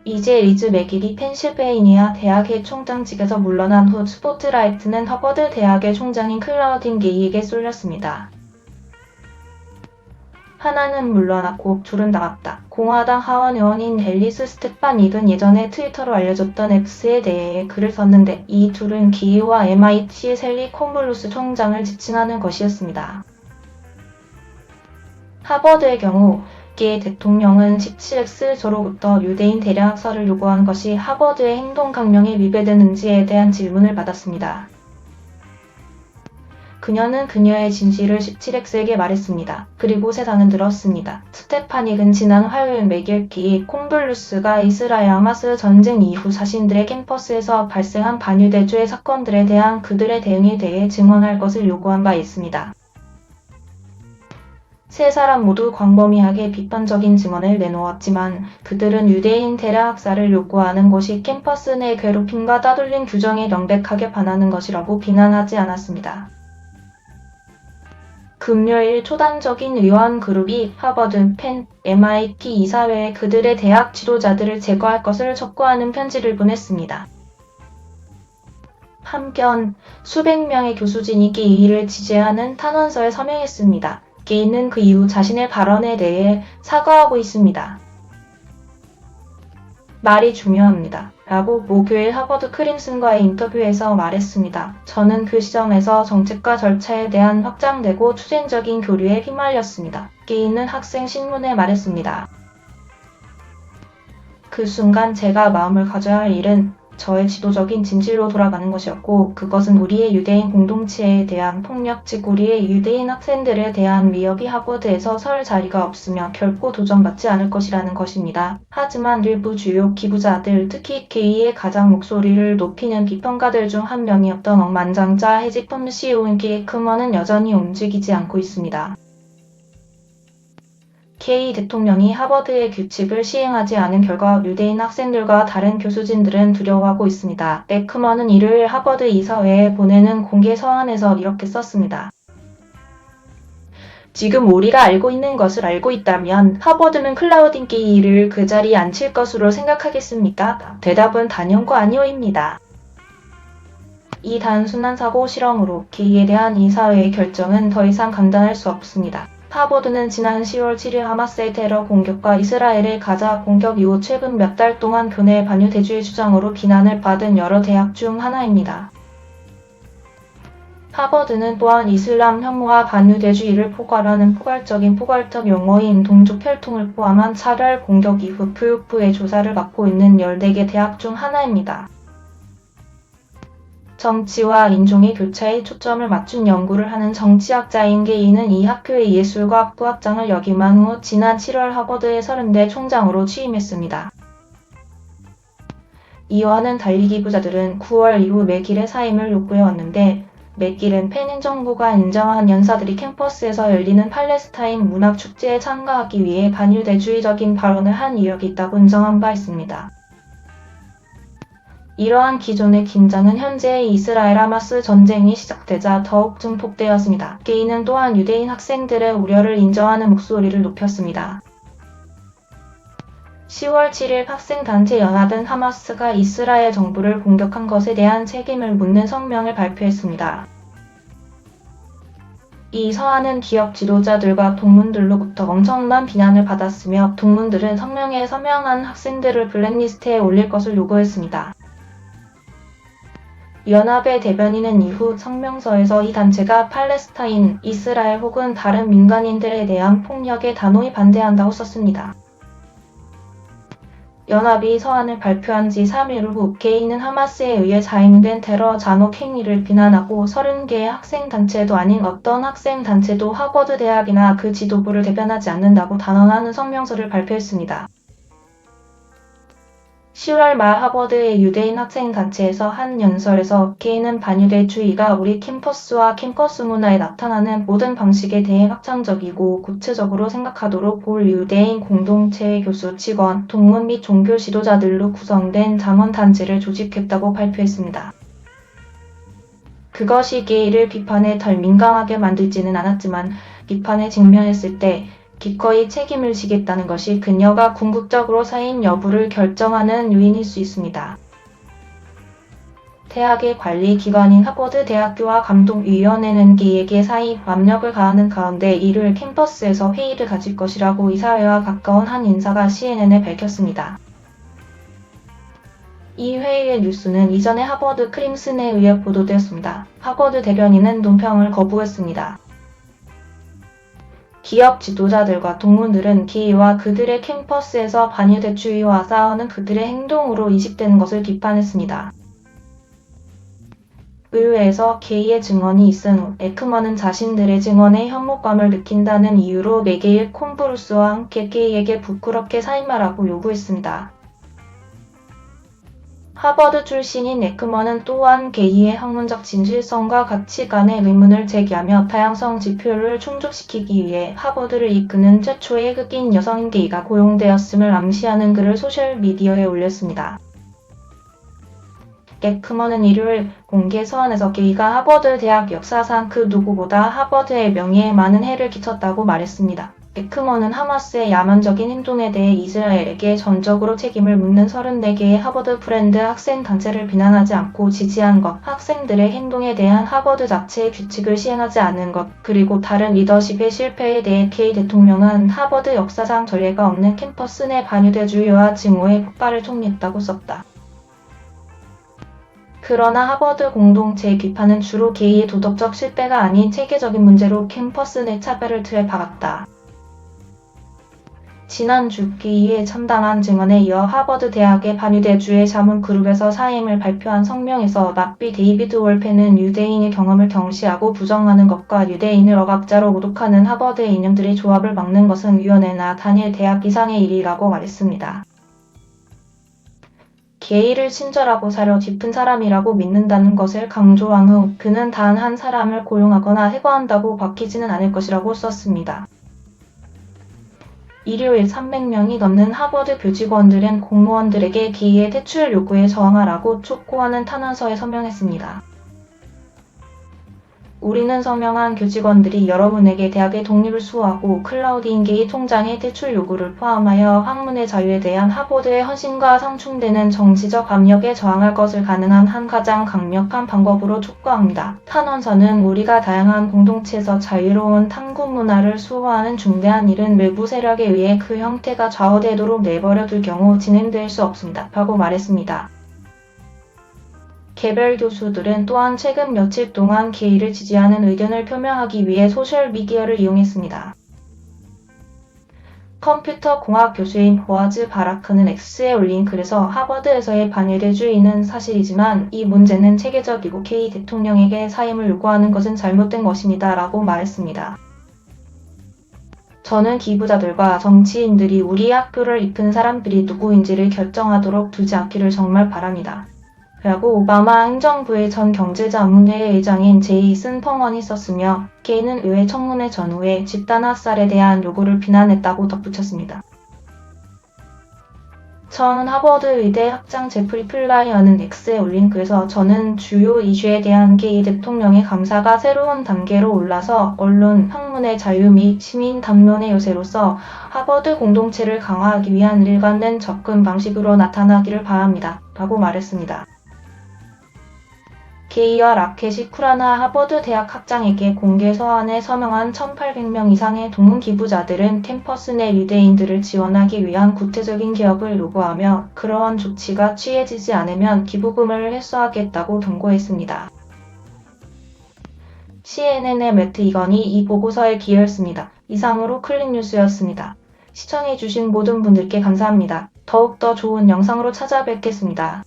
이제 리즈 맥길이 펜실베이니아 대학의 총장직에서 물러난 후 스포트라이트는 하버드 대학의 총장인 클라우딘 게이에게 쏠렸습니다. 하나는 물러났고 둘은 나갔다. 공화당 하원 의원인 앨리스 스테파닉은 예전에 트위터로 알려졌던 X에 대해 글을 썼는데 이 둘은 게이와 MIT 셀리 콤블루스 총장을 지칭하는 것이었습니다. 하버드의 경우 게이 대통령은 17X조로부터 유대인 대량학살을 요구한 것이 하버드의 행동강령에 위배되는지에 대한 질문을 받았습니다. 그녀는 그녀의 진실을 17X에게 말했습니다. 그리고 세상은 들었습니다. 스테파닉은 지난 화요일 맥길키 콤블루스가 이스라엘 하마스 전쟁 이후 자신들의 캠퍼스에서 발생한 반유대주의 사건들에 대한 그들의 대응에 대해 증언할 것을 요구한 바 있습니다. 세 사람 모두 광범위하게 비판적인 증언을 내놓았지만 그들은 유대인 대량학살을 요구하는 것이 캠퍼스 내 괴롭힘과 따돌림 규정에 명백하게 반하는 것이라고 비난하지 않았습니다. 금요일 초단적인 의원 그룹이 하버드, 펜, MIT 이사회에 그들의 대학 지도자들을 제거할 것을 촉구하는 편지를 보냈습니다. 한편 수백 명의 교수진이 게이를 지지하는 탄원서에 서명했습니다. 게이는 그 이후 자신의 발언에 대해 사과하고 있습니다. 말이 중요합니다. 라고 목요일 하버드 크림슨과의 인터뷰에서 말했습니다. 저는 그 시점에서 정책과 절차에 대한 확장되고 투쟁적인 교류에 휘말렸습니다. 게이는 학생 신문에 말했습니다. 그 순간 제가 마음을 가져야 할 일은 저의 지도적인 진실로 돌아가는 것이었고 그것은 우리의 유대인 공동체에 대한 폭력 즉 우리의 유대인 학생들에 대한 위협이 하버드에서 설 자리가 없으며 결코 도전받지 않을 것이라는 것입니다. 하지만 일부 주요 기부자들 특히 게이의 가장 목소리를 높이는 비평가들 중 한 명이었던 억만장자 해지품 CEO인 게 크먼은 여전히 움직이지 않고 있습니다. 게이 대통령이 하버드의 규칙을 시행하지 않은 결과 유대인 학생들과 다른 교수진들은 두려워하고 있습니다. 에크먼은 일요일 하버드 이사회에 보내는 공개 서한에서 이렇게 썼습니다. 지금 우리가 알고 있는 것을 알고 있다면 하버드는 클라우딘 게이를 그 자리에 앉힐 것으로 생각하겠습니까? 대답은 단연코 아니오입니다. 이 단순한 사고 실험으로 게이에 대한 이사회의 결정은 더 이상 감당할 수 없습니다. 하버드는 지난 10월 7일 하마스의 테러 공격과 이스라엘의 가자 공격 이후 최근 몇 달 동안 교내 반유대주의 주장으로 비난을 받은 여러 대학 중 하나입니다. 하버드는 또한 이슬람 혐오와 반유대주의를 포괄하는 포괄적인 포괄적 용어인 동족 혈통을 포함한 차별 공격 이후 교육부의 조사를 맡고 있는 14개 대학 중 하나입니다. 정치와 인종의 교차에 초점을 맞춘 연구를 하는 정치학자인 게이는 이 학교의 예술과 부학장을 역임한 후 지난 7월 하버드의 30대 총장으로 취임했습니다. 이와는 달리 기부자들은 9월 이후 맥길의 사임을 요구해왔는데 맥길은 펜 행정부가 인정한 연사들이 캠퍼스에서 열리는 팔레스타인 문학축제에 참가하기 위해 반유대주의적인 발언을 한 이력이 있다고 인정한 바 있습니다. 이러한 기존의 긴장은 현재의 이스라엘 하마스 전쟁이 시작되자 더욱 증폭되었습니다. 게이는 또한 유대인 학생들의 우려를 인정하는 목소리를 높였습니다. 10월 7일 학생단체 연합은 하마스가 이스라엘 정부를 공격한 것에 대한 책임을 묻는 성명을 발표했습니다. 이 서한은 기업 지도자들과 동문들로부터 엄청난 비난을 받았으며 동문들은 성명에 서명한 학생들을 블랙리스트에 올릴 것을 요구했습니다. 연합의 대변인은 이후 성명서에서 이 단체가 팔레스타인, 이스라엘 혹은 다른 민간인들에 대한 폭력에 단호히 반대한다고 썼습니다. 연합이 서한을 발표한 지 3일 후 게이는 하마스에 의해 자행된 테러 잔혹 행위를 비난하고 30개의 학생단체도 아닌 어떤 학생단체도 하버드 대학이나 그 지도부를 대변하지 않는다고 단언하는 성명서를 발표했습니다. 10월 말 하버드의 유대인 학생단체에서 한 연설에서 게이는 반유대주의가 우리 캠퍼스와 캠퍼스 문화에 나타나는 모든 방식에 대해 확장적이고 구체적으로 생각하도록 볼 유대인 공동체의 교수, 직원, 동문 및 종교 지도자들로 구성된 자문단체를 조직했다고 발표했습니다. 그것이 게이를 비판에 덜 민감하게 만들지는 않았지만 비판에 직면했을 때 기꺼이 책임을 지겠다는 것이 그녀가 궁극적으로 사인 여부를 결정하는 요인일 수 있습니다. 대학의 관리기관인 하버드 대학교와 감독위원회는 게이에게 사의 압력을 가하는 가운데 일요일 캠퍼스에서 회의를 가질 것이라고 이사회와 가까운 한 인사가 CNN에 밝혔습니다. 이 회의의 뉴스는 이전에 하버드 크림슨에 의해 보도되었습니다. 하버드 대변인은 논평을 거부했습니다. 기업 지도자들과 동문들은 게이와 그들의 캠퍼스에서 반유대주의와 싸우는 그들의 행동으로 인식되는 것을 비판했습니다. 의회에서 게이의 증언이 있은 후 에크먼은 자신들의 증언에 혐오감을 느낀다는 이유로 4개의 콘브루스와 함께 게이에게 부끄럽게 사임하라고 요구했습니다. 하버드 출신인 에크먼은 또한 게이의 학문적 진실성과 가치관의 의문을 제기하며 다양성 지표를 충족시키기 위해 하버드를 이끄는 최초의 흑인 여성인 게이가 고용되었음을 암시하는 글을 소셜미디어에 올렸습니다. 에크먼은 일요일 공개 서한에서 게이가 하버드 대학 역사상 그 누구보다 하버드의 명예에 많은 해를 끼쳤다고 말했습니다. 에크먼은 하마스의 야만적인 행동에 대해 이스라엘에게 전적으로 책임을 묻는 34개의 하버드 브랜드 학생단체를 비난하지 않고 지지한 것, 학생들의 행동에 대한 하버드 자체의 규칙을 시행하지 않은 것, 그리고 다른 리더십의 실패에 대해 게이 대통령은 하버드 역사상 전례가 없는 캠퍼스 내 반유대주의와 증오의 폭발을 총리했다고 썼다. 그러나 하버드 공동체의 비판은 주로 게이의 도덕적 실패가 아닌 체계적인 문제로 캠퍼스 내 차별을 틀에 박았다. 지난주 게이의 참담한 증언에 이어 하버드 대학의 반유대주의 자문 그룹에서 사임을 발표한 성명에서 랍비 데이비드 월페는 유대인의 경험을 경시하고 부정하는 것과 유대인을 억압자로 모독하는 하버드의 이념들의 조합을 막는 것은 위원회나 단일 대학 이상의 일이라고 말했습니다. 게이를 친절하고 사려 깊은 사람이라고 믿는다는 것을 강조한 후 그는 단 한 사람을 고용하거나 해고한다고 바뀌지는 않을 것이라고 썼습니다. 일요일 300명이 넘는 하버드 교직원들은 공무원들에게 게이의 퇴출 요구에 저항하라고 촉구하는 탄원서에 서명했습니다. 우리는 서명한 교직원들이 여러분에게 대학의 독립을 수호하고 클라우딘 게이 총장의 퇴출 요구를 포함하여 학문의 자유에 대한 하버드의 헌신과 상충되는 정치적 압력에 저항할 것을 가능한 한 가장 강력한 방법으로 촉구합니다. 탄원서는 우리가 다양한 공동체에서 자유로운 탐구 문화를 수호하는 중대한 일은 외부 세력에 의해 그 형태가 좌우되도록 내버려 둘 경우 진행될 수 없습니다. 라고 말했습니다. 개별 교수들은 또한 최근 며칠 동안 게이를 지지하는 의견을 표명하기 위해 소셜미디어를 이용했습니다. 컴퓨터 공학 교수인 보아즈 바라크는 X에 올린 글에서 하버드에서의 반유대주의는 사실이지만 이 문제는 체계적이고 게이 대통령에게 사임을 요구하는 것은 잘못된 것입니다. 라고 말했습니다. 저는 기부자들과 정치인들이 우리 학교를 이끄는 사람들이 누구인지를 결정하도록 두지 않기를 정말 바랍니다. 라고 오바마 행정부의 전 경제자문회 의장인 제이슨 펑원이 썼으며 게이는 의회 청문회 전후에 집단 학살에 대한 요구를 비난했다고 덧붙였습니다. 전 하버드 의대 학장 제프리 플라이어는 X에 올린 글에서 저는 주요 이슈에 대한 게이 대통령의 감사가 새로운 단계로 올라서 언론, 학문의 자유 및 시민 담론의 요새로서 하버드 공동체를 강화하기 위한 일관된 접근 방식으로 나타나기를 바랍니다. 라고 말했습니다. 게이와 라켓이 쿠라나 하버드 대학 학장에게 공개 서한에 서명한 1,800명 이상의 동문 기부자들은 캠퍼스 내 유대인들을 지원하기 위한 구체적인 개혁을 요구하며 그러한 조치가 취해지지 않으면 기부금을 회수하겠다고 경고했습니다. CNN의 매트 이건이 이 보고서에 기여했습니다. 이상으로 클릭뉴스였습니다. 시청해주신 모든 분들께 감사합니다. 더욱더 좋은 영상으로 찾아뵙겠습니다.